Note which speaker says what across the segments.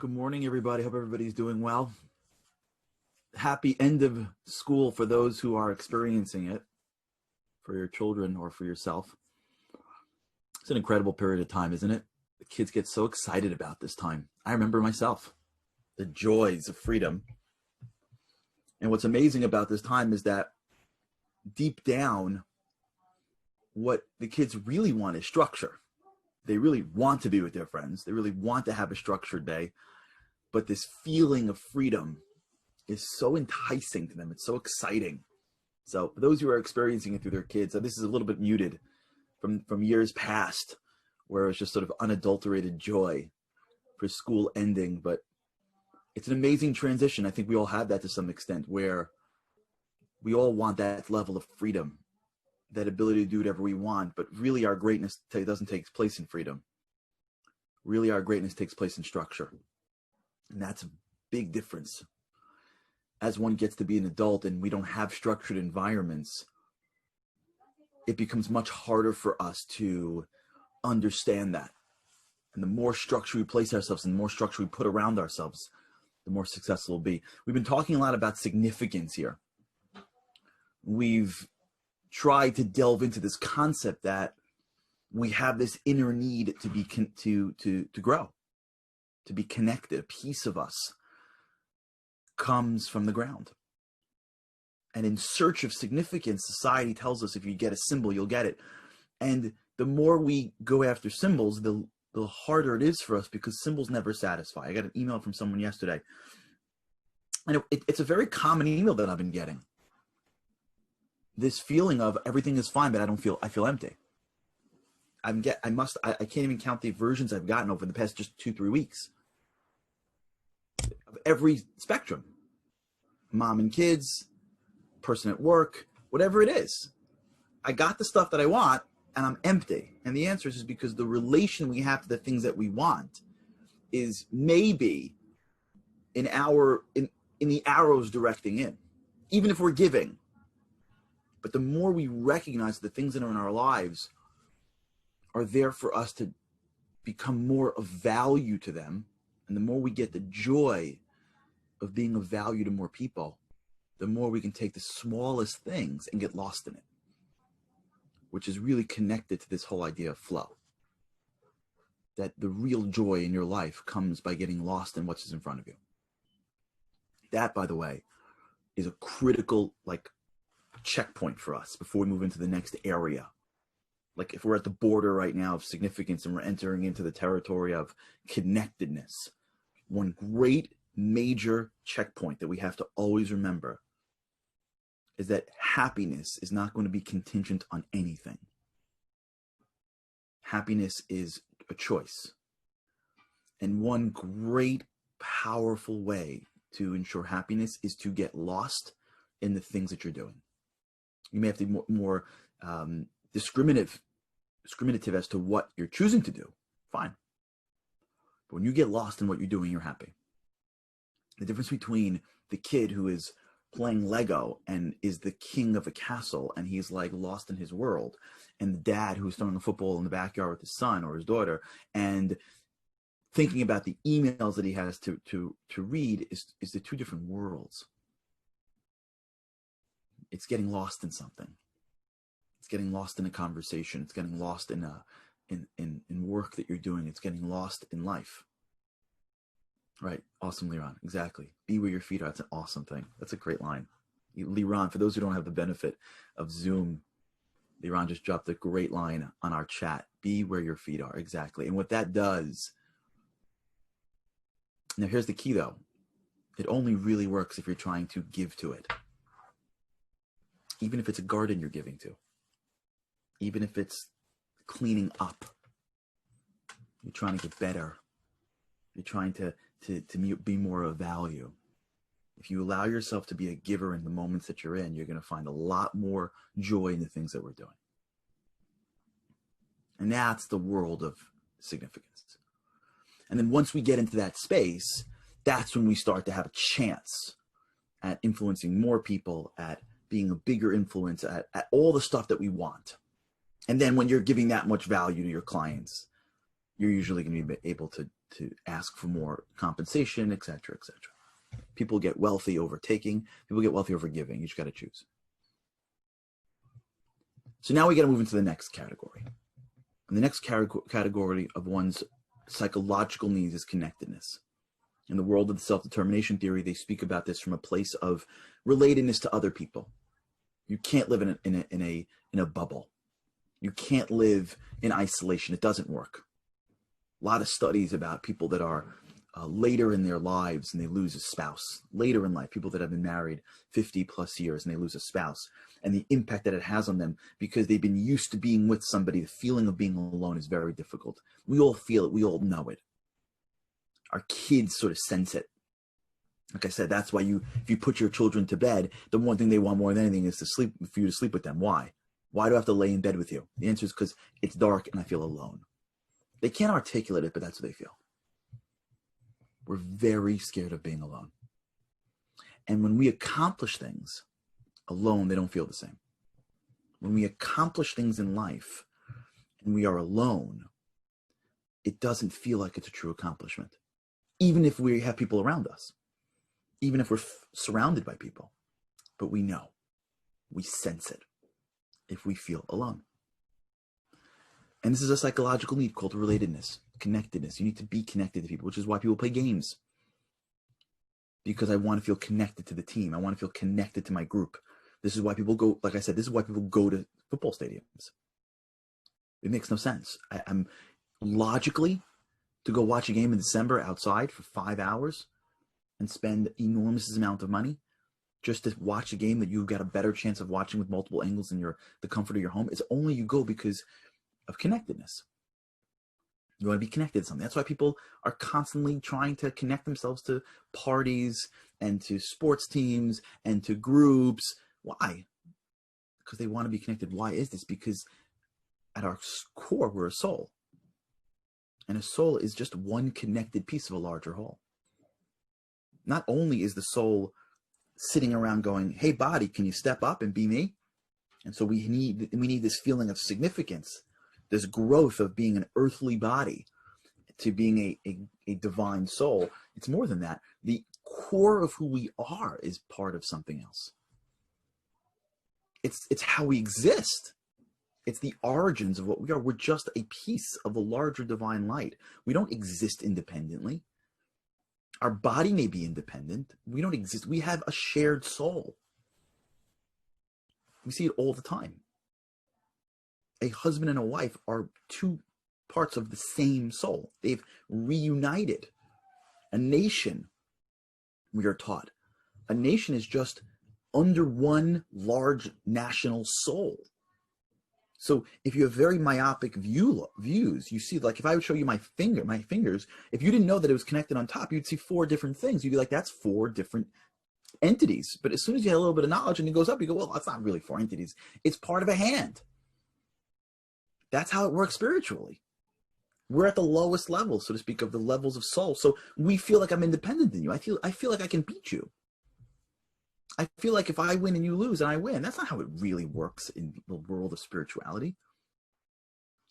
Speaker 1: Good morning, everybody. Hope everybody's doing well. Happy end of school for those who are experiencing it, for your children or for yourself. It's an incredible period of time, isn't it? The kids get so excited about this time. I remember myself, the joys of freedom. And what's amazing about this time is that deep down, what the kids really want is structure. They really want to be with their friends. They really want to have a structured day. But this feeling of freedom is so enticing to them. It's so exciting. So for those who are experiencing it through their kids, this is a little bit muted from years past, where it was just sort of unadulterated joy for school ending. But it's an amazing transition. I think we all have that to some extent, where we all want that level of freedom, that ability to do whatever we want. But really our greatness doesn't take place in freedom. Really our greatness takes place in structure. And that's a big difference. As one gets to be an adult and we don't have structured environments, it becomes much harder for us to understand that. And the more structure we place ourselves and the more structure we put around ourselves, the more successful we'll be. We've been talking a lot about significance here. We've tried to delve into this concept that we have this inner need to be to grow, to be connected. A piece of us comes from the ground. And in search of significance, society tells us if you get a symbol, you'll get it. And the more we go after symbols, the harder it is for us, because symbols never satisfy. I got an email from someone yesterday. And it's a very common email that I've been getting. This feeling of everything is fine, but I feel empty. I can't even count the versions I've gotten over the past just 2-3 weeks of every spectrum. Mom and kids, person at work, whatever it is. I got the stuff that I want and I'm empty. And the answer is because the relation we have to the things that we want is maybe in the arrows directing in, even if we're giving. But the more we recognize the things that are in our lives are there for us to become more of value to them, and the more we get the joy of being of value to more people, the more we can take the smallest things and get lost in it, which is really connected to this whole idea of flow. That the real joy in your life comes by getting lost in what's in front of you. That, by the way, is a critical checkpoint for us before we move into the next area. Like if we're at the border right now of significance and we're entering into the territory of connectedness, one great major checkpoint that we have to always remember is that happiness is not going to be contingent on anything. Happiness is a choice. And one great, powerful way to ensure happiness is to get lost in the things that you're doing. You may have to be more discriminative as to what you're choosing to do. Fine. But when you get lost in what you're doing, you're happy. The difference between the kid who is playing Lego and is the king of a castle and he's like lost in his world, and the dad who's throwing a football in the backyard with his son or his daughter and thinking about the emails that he has to read is the two different worlds. It's getting lost in something. It's getting lost in a conversation. It's getting lost in work that you're doing. It's getting lost in life. Right. Awesome, Liran. Exactly. Be where your feet are. That's an awesome thing. That's a great line. Liran, for those who don't have the benefit of Zoom, Liran just dropped a great line on our chat. Be where your feet are. Exactly. And what that does, now here's the key though. It only really works if you're trying to give to it. Even if it's a garden you're giving to. Even if it's cleaning up. You're trying to get better. You're trying to be more of value. If you allow yourself to be a giver in the moments that you're in, you're going to find a lot more joy in the things that we're doing. And that's the world of significance. And then once we get into that space, that's when we start to have a chance at influencing more people, at being a bigger influence, at all the stuff that we want. And then when you're giving that much value to your clients, you're usually going to be able to ask for more compensation, etc., etc. People get wealthy over taking. People get wealthy over giving. You just got to choose. So now we got to move into the next category. And the next category of one's psychological needs is connectedness. In the world of the self-determination theory, they speak about this from a place of relatedness to other people. You can't live in a bubble. You can't live in isolation. It doesn't work. A lot of studies about people that are later in their lives and they lose a spouse. Later in life, people that have been married 50 plus years and they lose a spouse, and the impact that it has on them because they've been used to being with somebody. The feeling of being alone is very difficult. We all feel it. We all know it. Our kids sort of sense it. Like I said, that's why if you put your children to bed, the one thing they want more than anything is for you to sleep with them. Why? Why do I have to lay in bed with you? The answer is because it's dark and I feel alone. They can't articulate it, but that's what they feel. We're very scared of being alone. And when we accomplish things alone, they don't feel the same. When we accomplish things in life and we are alone, it doesn't feel like it's a true accomplishment. Even if we have people around us, even if we're surrounded by people, but we know, we sense it if we feel alone. And this is a psychological need called relatedness, connectedness. You need to be connected to people, which is why people play games. Because I want to feel connected to the team. I want to feel connected to my group. This is why people go, like I said, this is why people go to football stadiums. It makes no sense. I'm logically, to go watch a game in December outside for 5 hours and spend enormous amount of money just to watch a game that you've got a better chance of watching with multiple angles in the comfort of your home. It's only you go because of connectedness. You want to be connected to something. That's why people are constantly trying to connect themselves to parties and to sports teams and to groups. Why? Because they want to be connected. Why is this? Because at our core, we're a soul. And a soul is just one connected piece of a larger whole. Not only is the soul sitting around going, hey, body, can you step up and be me? And so we need this feeling of significance, this growth of being an earthly body to being a divine soul. It's more than that. The core of who we are is part of something else. It's how we exist. It's the origins of what we are. We're just a piece of the larger divine light. We don't exist independently. Our body may be independent. We don't exist. We have a shared soul. We see it all the time. A husband and a wife are two parts of the same soul. They've reunited. A nation, we are taught, a nation is just under one large national soul. So if you have very myopic views, you see, like if I would show you my fingers, if you didn't know that it was connected on top, you'd see 4 different things. You'd be like, that's 4 different entities. But as soon as you have a little bit of knowledge and it goes up, you go, well, that's not really 4 entities. It's part of a hand. That's how it works spiritually. We're at the lowest level, so to speak, of the levels of soul. So we feel like I'm independent than you. I feel like I can beat you. I feel like if I win and you lose and I win, that's not how it really works in the world of spirituality.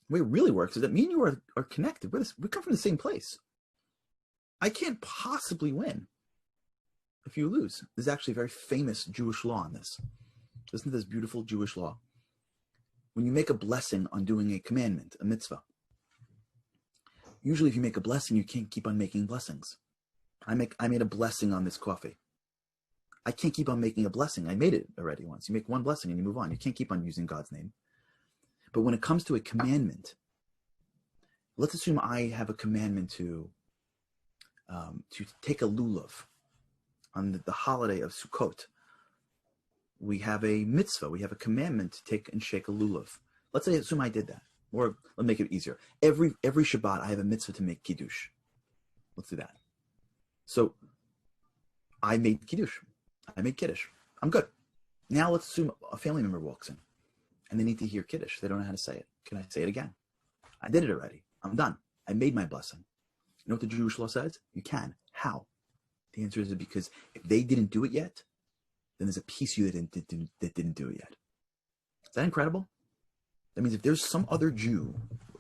Speaker 1: The way it really works is that me and you are connected. We come from the same place. I can't possibly win if you lose. There's actually a very famous Jewish law on this. Listen to this beautiful Jewish law. When you make a blessing on doing a commandment, a mitzvah, usually if you make a blessing, you can't keep on making blessings. I made a blessing on this coffee. I can't keep on making a blessing. I made it already once. You make one blessing and you move on. You can't keep on using God's name. But when it comes to a commandment, let's assume I have a commandment to take a lulav on the holiday of Sukkot. We have a mitzvah. We have a commandment to take and shake a lulav. Let's assume I did that. Or let's make it easier. Every Shabbat, I have a mitzvah to make kiddush. Let's do that. So I made kiddush. I made kiddush. I'm good. Now let's assume a family member walks in and they need to hear kiddush. They don't know how to say it. Can I say it again? I did it already. I'm done. I made my blessing. You know what the Jewish law says? You can. How? The answer is because if they didn't do it yet, then there's a piece of you that didn't do it yet. Is that incredible? That means if there's some other Jew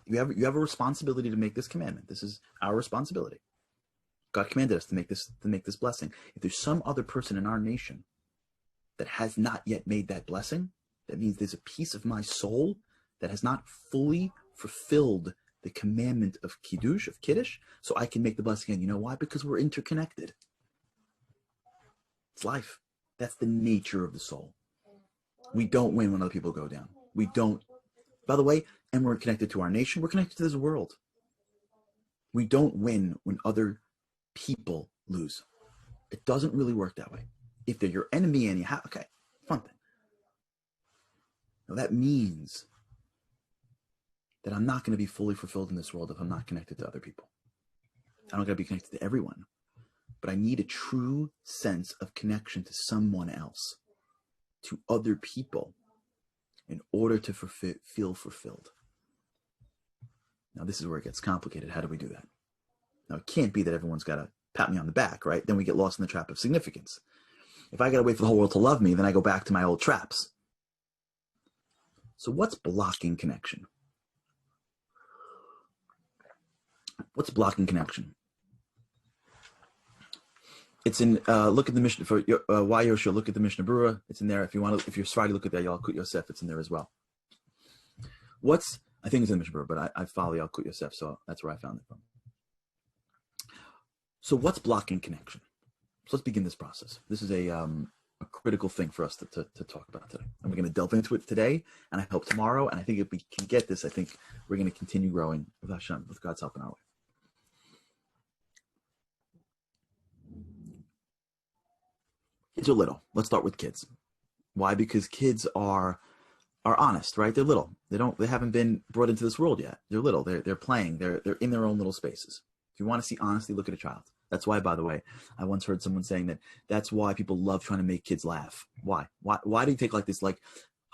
Speaker 1: You have a responsibility to make this commandment. This is our responsibility. God commanded us to make this blessing. If there's some other person in our nation that has not yet made that blessing, that means there's a piece of my soul that has not fully fulfilled the commandment of Kiddush, so I can make the blessing. And you know why? Because we're interconnected. It's life. That's the nature of the soul. We don't win when other people go down. We don't. By the way, and we're connected to our nation. We're connected to this world. We don't win when other people lose. It doesn't really work that way. If they're your enemy and you have, okay, fun thing. Now that means that I'm not going to be fully fulfilled in this world if I'm not connected to other people. I don't got to be connected to everyone, but I need a true sense of connection to someone else, to other people, in order to feel fulfilled. Now this is where it gets complicated. How do we do that? Now it can't be that everyone's got to pat me on the back, right? Then we get lost in the trap of significance. If I got to wait for the whole world to love me, then I go back to my old traps. So what's blocking connection? What's blocking connection? It's in, look at the Mishnah, for why Yoshua, look at the Mishnah Berurah. It's in there. If you want to, if you're Sephardi, look at that Yalkut Yosef. It's in there as well. I think it's in the Mishnah Berurah, but I follow Yalkut Yosef, so that's where I found it from. So what's blocking connection? So let's begin this process. This is a critical thing for us to talk about today. And we're going to delve into it today, and I hope tomorrow. And I think if we can get this, I think we're going to continue growing with Hashem, with God's help in our way. Kids are little. Let's start with kids. Why? Because kids are honest, right? They're little. They haven't been brought into this world yet. They're little. They're playing. They're in their own little spaces. If you want to see honesty, look at a child. That's why, by the way, I once heard someone saying that's why people love trying to make kids laugh. Why? Why do you take like this like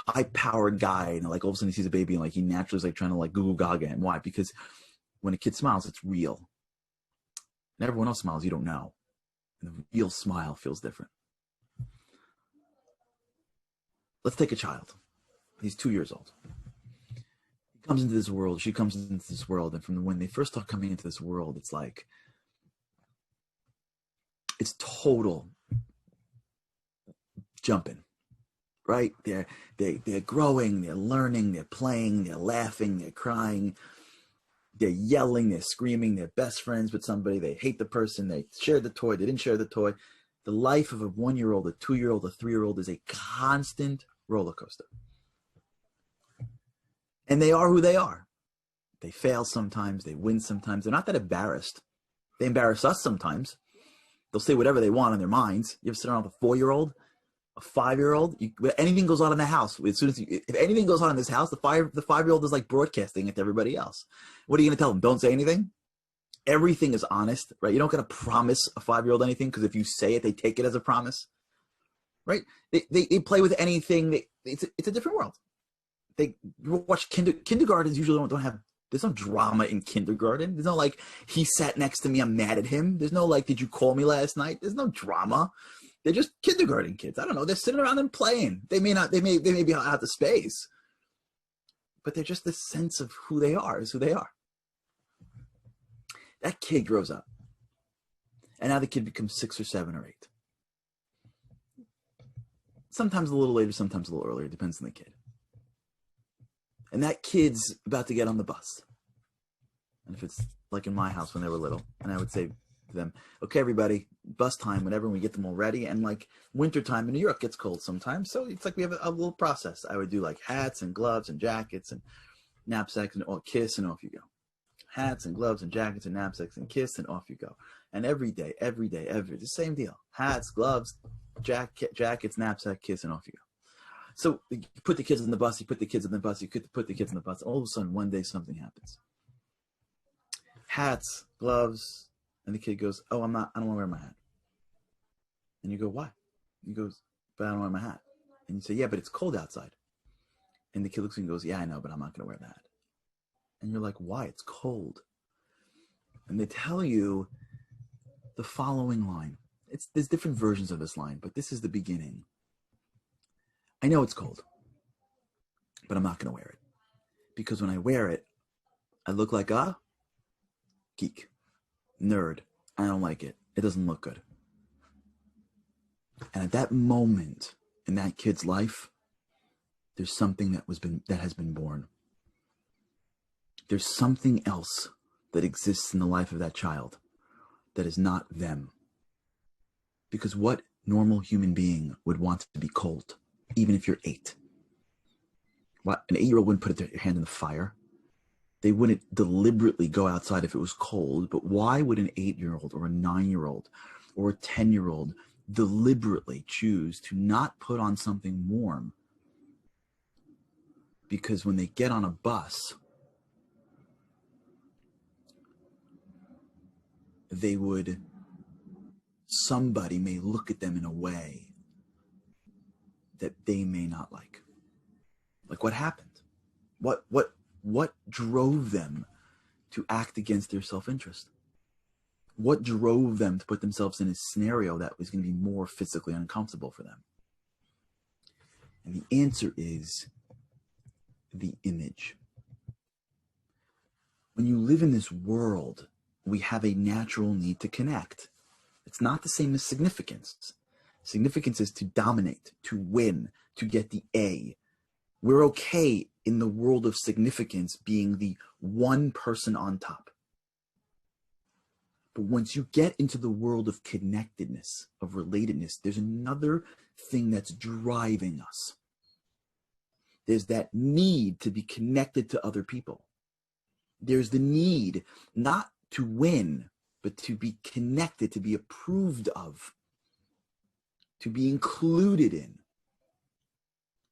Speaker 1: high-powered guy and like all of a sudden he sees a baby and like he naturally is like trying to like goo gaga him? Why? Because when a kid smiles, it's real. And everyone else smiles, you don't know. And the real smile feels different. Let's take a child. He's 2 years old. He comes into this world. She comes into this world. And from when they first start coming into this world, it's like, it's total jumping, right? They're growing, they're learning, they're playing, they're laughing, they're crying, they're yelling, they're screaming, they're best friends with somebody, they hate the person, they shared the toy, they didn't share the toy. The life of a 1-year-old, a 2-year-old, a 3-year-old is a constant roller coaster. And they are who they are. They fail sometimes, they win sometimes. They're not that embarrassed. They embarrass us sometimes. They'll say whatever they want in their minds. You ever sit around with a 4-year-old, a 5-year-old? Anything goes on in the house. As soon as if anything goes on in this house, the 5-year-old is like broadcasting it to everybody else. What are you going to tell them? Don't say anything? Everything is honest, right? You don't got to promise a 5-year-old anything, because if you say it, they take it as a promise, right? They play with anything. It's a different world. They watch kindergartens usually don't have. There's no drama in kindergarten. There's no like, he sat next to me, I'm mad at him. There's no like, did you call me last night? There's no drama. They're just kindergarten kids. I don't know. They're sitting around and playing. They may be out of space, but they're just the sense of who they are is who they are. That kid grows up, and now the kid becomes 6 or 7 or 8. Sometimes a little later, sometimes a little earlier. Depends on the kid. And that kid's about to get on the bus. And if it's like in my house when they were little, and I would say to them, okay, everybody, bus time, whenever we get them all ready. And like wintertime in New York gets cold sometimes. So it's like we have a little process. I would do like hats and gloves and jackets and knapsacks and kiss, and off you go. Hats and gloves and jackets and knapsacks and kiss, and off you go. And every day, the same deal. Hats, gloves, jackets, knapsack, kiss, and off you go. So you put the kids on the bus, you put the kids on the bus, you put the kids on the bus. All of a sudden, one day something happens. Hats, gloves, and the kid goes, oh, I don't want to wear my hat. And you go, why? He goes, but I don't wear my hat. And you say, yeah, but it's cold outside. And the kid looks at you and goes, yeah, I know, but I'm not going to wear the hat. And you're like, why? It's cold. And they tell you the following line. There's different versions of this line, but this is the beginning. I know it's cold, but I'm not going to wear it. Because when I wear it, I look like a geek, nerd. I don't like it. It doesn't look good. And at that moment in that kid's life, there's something that has been born. There's something else that exists in the life of that child that is not them. Because what normal human being would want to be cold, even if you're 8? What, an 8-year-old wouldn't put their hand in the fire. They wouldn't deliberately go outside if it was cold. But why would an 8-year-old or a 9-year-old or a 10-year-old deliberately choose to not put on something warm? Because when they get on a bus, somebody may look at them in a way that they may not like. Like, what happened? What drove them to act against their self-interest? What drove them to put themselves in a scenario that was going to be more physically uncomfortable for them? And the answer is the image. When you live in this world, we have a natural need to connect. It's not the same as significance. Significance is to dominate, to win, to get the A. We're okay in the world of significance being the one person on top. But once you get into the world of connectedness, of relatedness, there's another thing that's driving us. There's that need to be connected to other people. There's the need not to win, but to be connected, to be approved of, to be included in.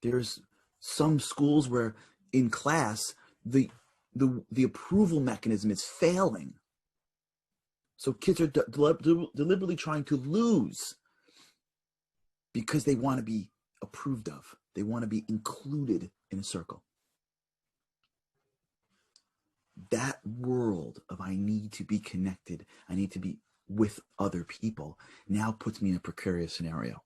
Speaker 1: There's some schools where in class, the approval mechanism is failing. So kids are deliberately trying to lose because they want to be approved of. They want to be included in a circle. That world of I need to be connected, I need to be with other people, now puts me in a precarious scenario.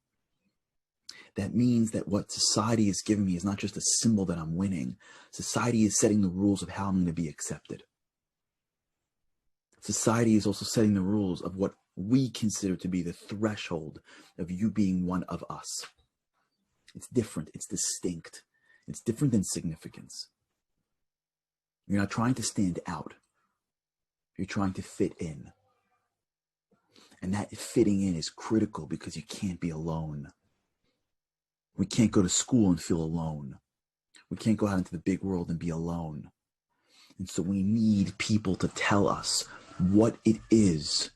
Speaker 1: That means that what society has given me is not just a symbol that I'm winning. Society is setting the rules of how I'm going to be accepted. Society is also setting the rules of what we consider to be the threshold of you being one of us. It's different. It's distinct. It's different than significance. You're not trying to stand out. You're trying to fit in. And that fitting in is critical because you can't be alone. We can't go to school and feel alone. We can't go out into the big world and be alone. And so we need people to tell us what it is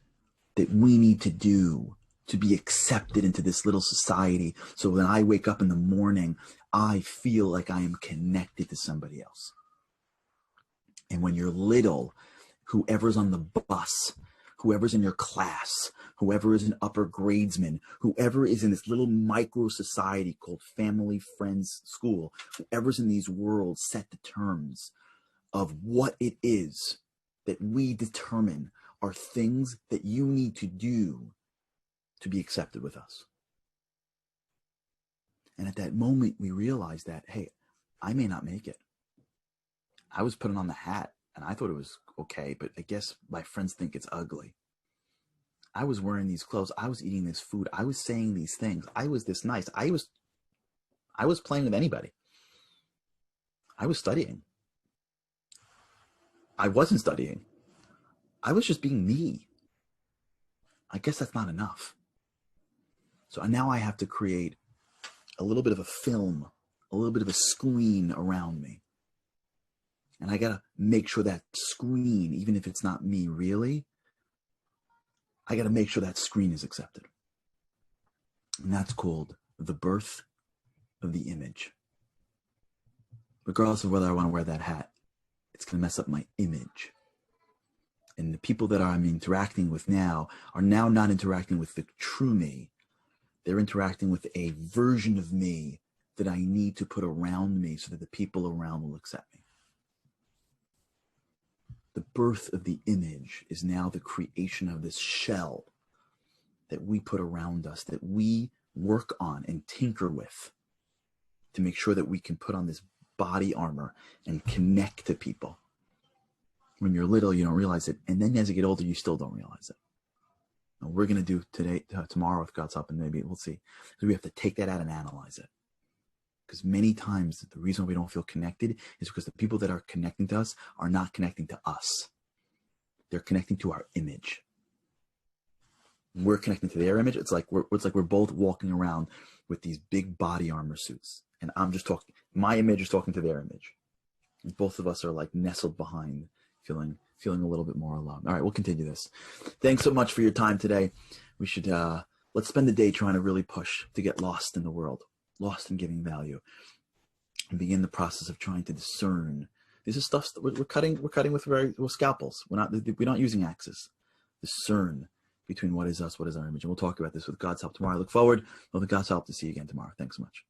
Speaker 1: that we need to do to be accepted into this little society. So when I wake up in the morning, I feel like I am connected to somebody else. And when you're little, whoever's on the bus, whoever's in your class, whoever is an upper gradesman, whoever is in this little micro society called family, friends, school, whoever's in these worlds set the terms of what it is that we determine are things that you need to do to be accepted with us. And at that moment, we realize that, hey, I may not make it. I was putting on the hat and I thought it was okay, but I guess my friends think it's ugly. I was wearing these clothes. I was eating this food. I was saying these things. I was this nice. I was playing with anybody. I was studying. I wasn't studying. I was just being me. I guess that's not enough. So now I have to create a little bit of a film, a little bit of a screen around me. And I got to make sure that screen, even if it's not me really, I got to make sure that screen is accepted. And that's called the birth of the image. Regardless of whether I want to wear that hat, it's going to mess up my image. And the people that I'm interacting with now are now not interacting with the true me. They're interacting with a version of me that I need to put around me so that the people around will accept me. The birth of the image is now the creation of this shell that we put around us, that we work on and tinker with to make sure that we can put on this body armor and connect to people. When you're little, you don't realize it. And then as you get older, you still don't realize it. And we're going to do tomorrow with God's help, and maybe we'll see. So we have to take that out and analyze it. Because many times the reason we don't feel connected is because the people that are connecting to us are not connecting to us. They're connecting to our image. When we're connecting to their image, it's like we're both walking around with these big body armor suits. And I'm just talking, my image is talking to their image. And both of us are like nestled behind, feeling a little bit more alone. All right, we'll continue this. Thanks so much for your time today. We should, let's spend the day trying to really push to get lost in the world, lost in giving value, and begin the process of trying to discern. This is stuff that we're cutting with scalpels. We're not using axes. Discern between what is us, what is our image. And we'll talk about this with God's help tomorrow. I look forward with God's help to see you again tomorrow. Thanks so much.